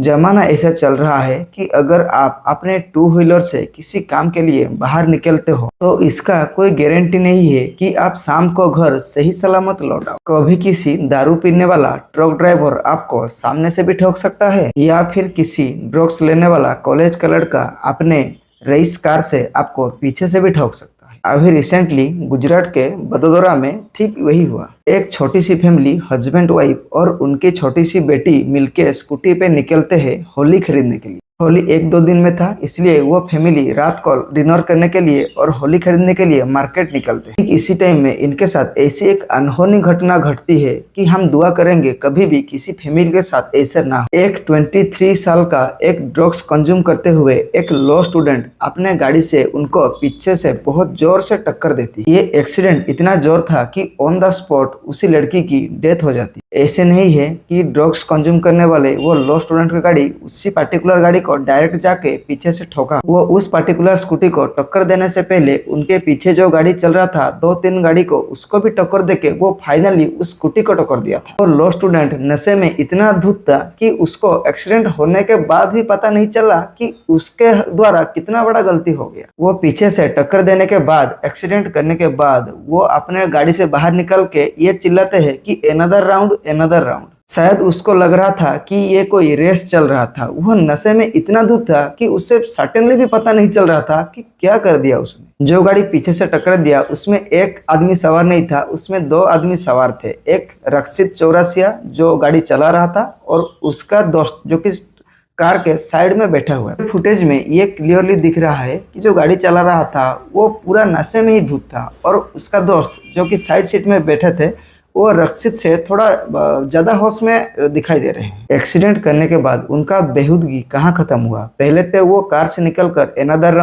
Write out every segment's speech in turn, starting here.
जमाना ऐसा चल रहा है कि अगर आप अपने टू व्हीलर से किसी काम के लिए बाहर निकलते हो तो इसका कोई गारंटी नहीं है कि आप शाम को घर सही सलामत लौट आओ। कभी किसी दारू पीने वाला ट्रक ड्राइवर आपको सामने से भी ठोक सकता है, या फिर किसी ड्रग्स लेने वाला कॉलेज का लड़का अपने रईस कार से आपको पीछे से भी ठोक सकता है। अभी रिसेंटली गुजरात के बड़ोदरा में ठीक वही हुआ। एक छोटी सी फैमिली हस्बैंड वाइफ और उनकी छोटी सी बेटी मिलके स्कूटी पे निकलते हैं होली खरीदने के लिए। होली 1-2 दिन में था, इसलिए वो फैमिली रात को डिनर करने के लिए और होली खरीदने के लिए मार्केट निकलते। ठीक इसी टाइम में इनके साथ ऐसी एक अनहोनी घटना घटती है कि हम दुआ करेंगे कभी भी किसी फैमिली के साथ ऐसा ना हो। एक 23 साल का एक ड्रग्स कंज्यूम करते हुए एक लॉ स्टूडेंट अपने गाड़ी से उनको पीछे से बहुत जोर से टक्कर देती। ये एक्सीडेंट इतना जोर था कि ऑन द स्पॉट उसी लड़की की डेथ हो जाती। ऐसे नहीं है कि ड्रग्स कंज्यूम करने वाले वो लॉ स्टूडेंट की गाड़ी उसी पर्टिकुलर गाड़ी को डायरेक्ट जाके पीछे से ठोका। वो उस पर्टिकुलर स्कूटी को टक्कर देने से पहले उनके पीछे जो गाड़ी चल रहा था 2-3 गाड़ी को उसको भी टक्कर देके वो फाइनली उस स्कूटी को टक्कर दिया था। और लॉ स्टूडेंट नशे में इतना धुत था कि उसको एक्सीडेंट होने के बाद भी पता नहीं चला कि उसके द्वारा कितना बड़ा गलती हो गया। वो पीछे से टक्कर देने के बाद, एक्सीडेंट करने के बाद वो अपने गाड़ी से बाहर निकल के ये चिल्लाते हैं कि एनदर राउंड एनदर राउंड। शायद उसको लग रहा था कि ये कोई रेस चल रहा था। वो नशे में इतना धुत था कि उसे सर्टेनली भी पता नहीं चल रहा था कि क्या कर दिया उसने। जो गाड़ी पीछे से टक्कर दिया उसमें एक आदमी सवार नहीं था, उसमें 2 आदमी सवार थे। एक रक्षित चौरसिया जो गाड़ी चला रहा था और उसका दोस्त जो कि कार के साइड में बैठा हुआ है। फुटेज में ये क्लियरली दिख रहा है कि जो गाड़ी चला रहा था वो पूरा नशे में ही धुत था और उसका दोस्त जो कि साइड सीट में बैठे थे वो रक्षित से थोड़ा ज्यादा होश में दिखाई दे रहे हैं। एक्सीडेंट करने के बाद उनका बेहूदगी कहाँ खत्म हुआ। पहले तो वो कार से निकलकर एनदर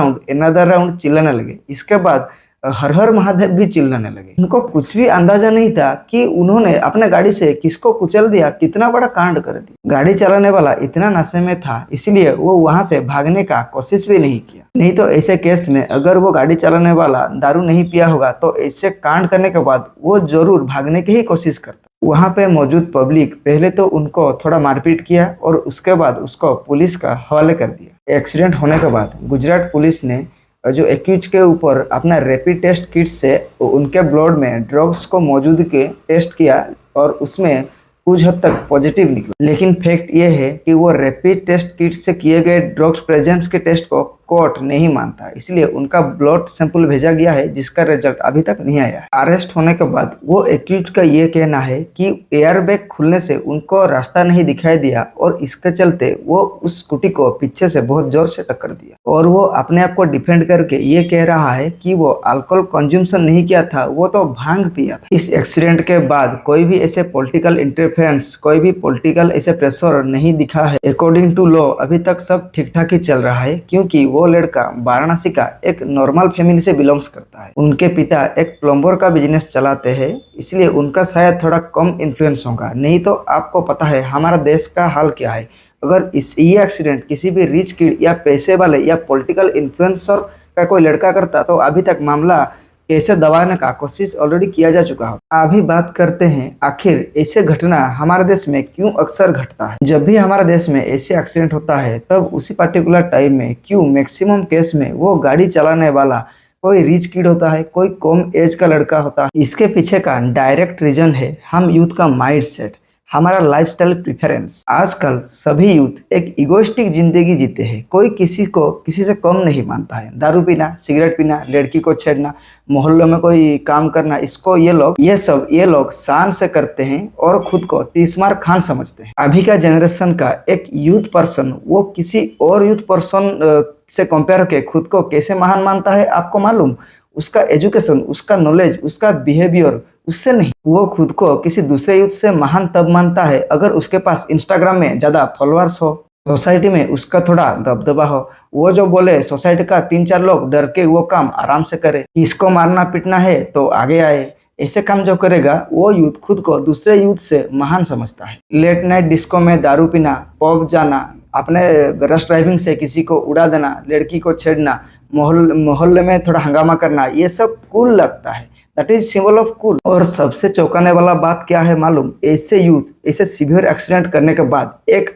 राउंड चिल्लाने लगे। इसके बाद हर हर महादेव भी चिल्लाने लगे। उनको कुछ भी अंदाजा नहीं था कि उन्होंने अपने गाड़ी से किसको कुचल दिया, कितना बड़ा कांड कर दिया। गाड़ी चलाने वाला इतना नशे में था इसलिए वो वहां से भागने का कोशिश भी नहीं किया। नहीं तो ऐसे केस में अगर वो गाड़ी चलाने वाला दारू नहीं पिया होगा तो ऐसे कांड करने के बाद वो जरूर भागने की ही कोशिश करता। वहां पे मौजूद पब्लिक पहले तो उनको थोड़ा मारपीट किया और उसके बाद उसको पुलिस का हवाले कर दिया। एक्सीडेंट होने के बाद गुजरात पुलिस ने जो एक्यूज के ऊपर अपना रैपिड टेस्ट किट से उनके ब्लड में ड्रग्स को मौजूद के टेस्ट किया और उसमें कुछ हद तक पॉजिटिव निकला। लेकिन फैक्ट ये है कि वो रैपिड टेस्ट किट से किए गए ड्रग्स प्रेजेंस के टेस्ट को कोर्ट नहीं मानता, इसलिए उनका ब्लड सैंपल भेजा गया है जिसका रिजल्ट अभी तक नहीं आया है। अरेस्ट होने के बाद वो एक्यूज का ये कहना है कि एयर बैग खुलने से उनको रास्ता नहीं दिखाई दिया और इसके चलते वो उस स्कूटी को पीछे से बहुत जोर से टक्कर दिया। और वो अपने आप को डिफेंड करके ये कह रहा है कि वो अल्कोहल कंज्यूमशन नहीं किया था, वो तो भांग पिया था। इस एक्सीडेंट के बाद कोई भी ऐसे पॉलिटिकल इंटरफेरेंस, कोई भी पॉलिटिकल ऐसे प्रेशर नहीं दिखा है। अकॉर्डिंग टू लॉ अभी तक सब ठीक ठाक ही चल रहा है क्योंकि वो लड़का वाराणसी का एक नॉर्मल फैमिली से बिलोंग्स करता है। उनके पिता एक प्लम्बर का बिजनेस चलाते हैं, इसलिए उनका शायद थोड़ा कम इन्फ्लुएंस होगा। नहीं तो आपको पता है हमारा देश का हाल क्या है। अगर ये एक्सीडेंट किसी भी रिच किड या पैसे वाले या पॉलिटिकल इन्फ्लुएंसर का कोई लड़का करता तो अभी तक मामला कैसे दबाने का कोशिश ऑलरेडी किया जा चुका हो। अभी बात करते हैं आखिर ऐसे घटना हमारे देश में क्यों अक्सर घटता है। जब भी हमारे देश में ऐसे एक्सीडेंट होता है तब उसी पर्टिकुलर टाइम में क्यों मैक्सिमम केस में वो गाड़ी चलाने वाला कोई रिच किड होता है, कोई कम एज का लड़का होता है। इसके पीछे का डायरेक्ट रीजन है हम यूथ का माइंड सेट, हमारा लाइफस्टाइल प्रेफरेंस। आजकल सभी यूथ एक इगोइस्टिक जिंदगी जीते हैं। कोई किसी को किसी से कम नहीं मानता है। दारू पीना, सिगरेट पीना, लड़की को छेड़ना, मोहल्लों में कोई काम करना, इसको ये लोग शान से करते हैं और खुद को तीसमार खान समझते हैं। अभी का जनरेशन का एक यूथ पर्सन वो किसी और यूथ पर्सन से कंपेयर करके खुद को कैसे महान मानता है आपको मालूम? उसका एजुकेशन, उसका नॉलेज, उसका बिहेवियर उससे नहीं। वो खुद को किसी दूसरे यूथ से महान तब मानता है अगर उसके पास इंस्टाग्राम में ज्यादा फॉलोअर्स हो, सोसाइटी में उसका थोड़ा दबदबा हो, वो जो बोले सोसाइटी का 3-4 लोग डर के वो काम आराम से करे। इसको मारना पीटना है तो आगे आए, ऐसे काम जो करेगा वो यूथ खुद को दूसरे यूथ से महान समझता है। लेट नाइट डिस्को में दारू पीना, पब जाना, अपने रश ड्राइविंग से किसी को उड़ा देना, लड़की को छेड़ना, मोहल्ले में थोड़ा हंगामा करना, ये सब कूल लगता है। That is symbol of cool. और सबसे चौंकाने वाला बात क्या है मालूम? ऐसे यूथ ऐसे सीवियर एक्सीडेंट करने के बाद एक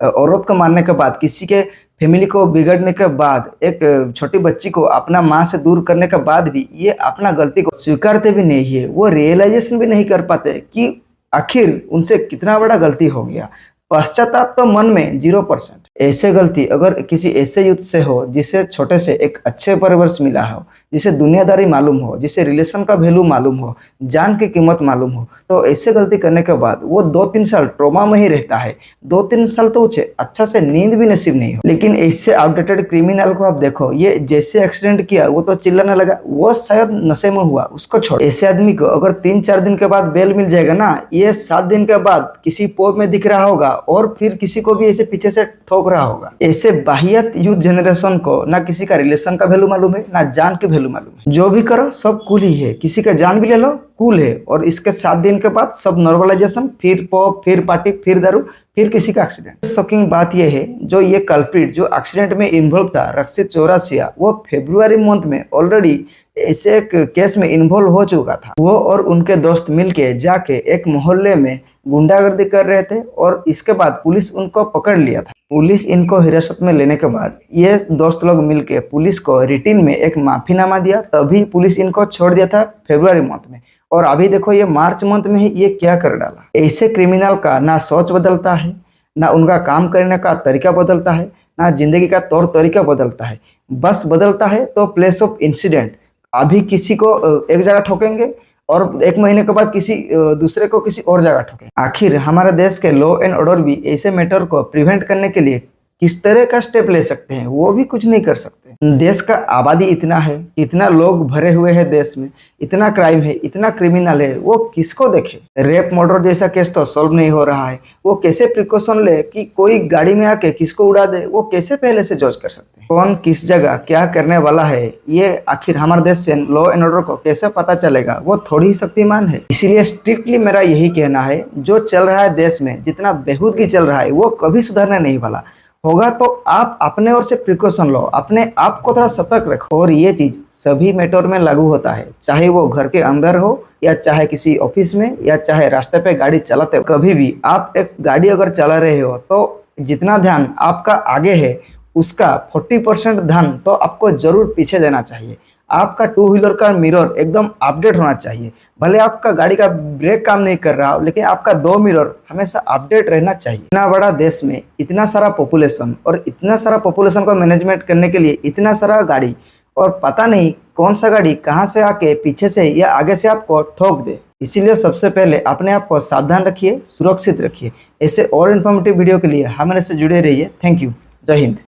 औरत को मारने के बाद, किसी के फैमिली को बिगड़ने के बाद, एक छोटी बच्ची को अपना माँ से दूर करने के बाद भी ये अपना गलती को स्वीकारते भी नहीं है, वो रियलाइजेशन भी नहीं कर पाते कि आखिर उनसे कितना बड़ा गलती हो गया। पश्चाताप तो मन में 0%। ऐसे गलती अगर किसी ऐसे युद्ध से हो जिसे छोटे से एक अच्छे परिवार से मिला हो, जिसे दुनियादारी मालूम हो, जिसे रिलेशन का वैल्यू मालूम हो, जान की कीमत मालूम हो, तो ऐसे गलती करने के बाद वो 2-3 साल ट्रॉमा में ही रहता है। 2-3 साल तो उसे अच्छा से नींद भी नसीब नहीं हो। लेकिन इससे आउटडेटेड क्रिमिनल को आप देखो, ये जैसे एक्सीडेंट किया वो तो चिल्लाने लगा, वो शायद नशे में हुआ, उसको छोड़। ऐसे आदमी को अगर 3-4 दिन के बाद बेल मिल जाएगा ना, ये 7 दिन के बाद किसी पोप में दिख रहा होगा और फिर किसी को भी ऐसे पीछे से ठोक रहा होगा। ऐसे बाहियत यूथ जनरेशन को ना किसी का रिलेशन का वैल्यू मालूम है, ना जान के वैल्यू मालूम है। जो भी करो सब कूल ही है, किसी का जान भी ले लो कूल है, और इसके 7 दिन के बाद सब नॉर्मलाइजेशन, फिर पॉप, फिर पार्टी, फिर दारू, फिर किसी का एक्सीडेंट। शॉकिंग बात यह है, जो ये कल्प्रिट जो एक्सीडेंट में इन्वॉल्व था, रक्षित चौरसिया, वो फरवरी मंथ में ऑलरेडी ऐसे एक केस में इन्वॉल्व हो चुका था। वो और उनके दोस्त मिलके जाके एक मोहल्ले में गुंडागर्दी कर रहे थे और इसके बाद पुलिस उनको पकड़ लिया था। पुलिस इनको हिरासत में लेने के बाद ये दोस्त लोग मिलके पुलिस को रिटिन में एक माफीनामा दिया, तभी पुलिस इनको छोड़ दिया था फरवरी मंथ में। और अभी देखो ये मार्च मंथ में ही ये क्या कर डाला। ऐसे क्रिमिनल का ना सोच बदलता है, ना उनका काम करने का तरीका बदलता है, ना जिंदगी का तौर तरीका बदलता है। बस बदलता है तो प्लेस ऑफ इंसिडेंट। अभी किसी को एक जगह ठोकेंगे और 1 महीने के बाद किसी दूसरे को किसी और जगह ठोकेंगे। आखिर हमारे देश के लॉ एंड ऑर्डर भी ऐसे मैटर को प्रिवेंट करने के लिए किस तरह का स्टेप ले सकते हैं, वो भी कुछ नहीं कर सकते। देश का आबादी इतना है, इतना लोग भरे हुए हैं देश में, इतना क्राइम है, इतना क्रिमिनल है, वो किसको देखे। रेप मर्डर जैसा केस तो सॉल्व नहीं हो रहा है, वो कैसे प्रिकॉशन ले कि कोई गाड़ी में आके किसको उड़ा दे, वो कैसे पहले से जज कर सकते हैं। कौन किस जगह क्या करने वाला है, ये आखिर हमारे देश से लॉ एंड ऑर्डर को कैसे पता चलेगा, वो थोड़ी ही शक्तिमान है। इसीलिए स्ट्रिक्टली मेरा यही कहना है, जो चल रहा है देश में, जितना बेहूदगी चल रहा है, वो कभी सुधरने नहीं वाला होगा। तो आप अपने ओर से प्रिकॉशन लो, अपने आप को थोड़ा सतर्क रखो। और ये चीज सभी मैटर में लागू होता है, चाहे वो घर के अंदर हो या चाहे किसी ऑफिस में या चाहे रास्ते पे गाड़ी चलाते हो। कभी भी आप एक गाड़ी अगर चला रहे हो तो जितना ध्यान आपका आगे है उसका 40% ध्यान तो आपको जरूर पीछे देना चाहिए। आपका 2 व्हीलर का मिरर एकदम अपडेट होना चाहिए। भले आपका गाड़ी का ब्रेक काम नहीं कर रहा हो, लेकिन आपका 2 मिरर हमेशा अपडेट रहना चाहिए। इतना बड़ा देश में इतना सारा पॉपुलेशन, और इतना सारा पॉपुलेशन को मैनेजमेंट करने के लिए इतना सारा गाड़ी, और पता नहीं कौन सा गाड़ी कहां से आके पीछे से या आगे से आपको ठोक दे। इसीलिए सबसे पहले अपने आप को सावधान रखिए, सुरक्षित रखिए। ऐसे और इन्फॉर्मेटिव वीडियो के लिए हमारे से जुड़े रहिए। Thank you. जय हिंद।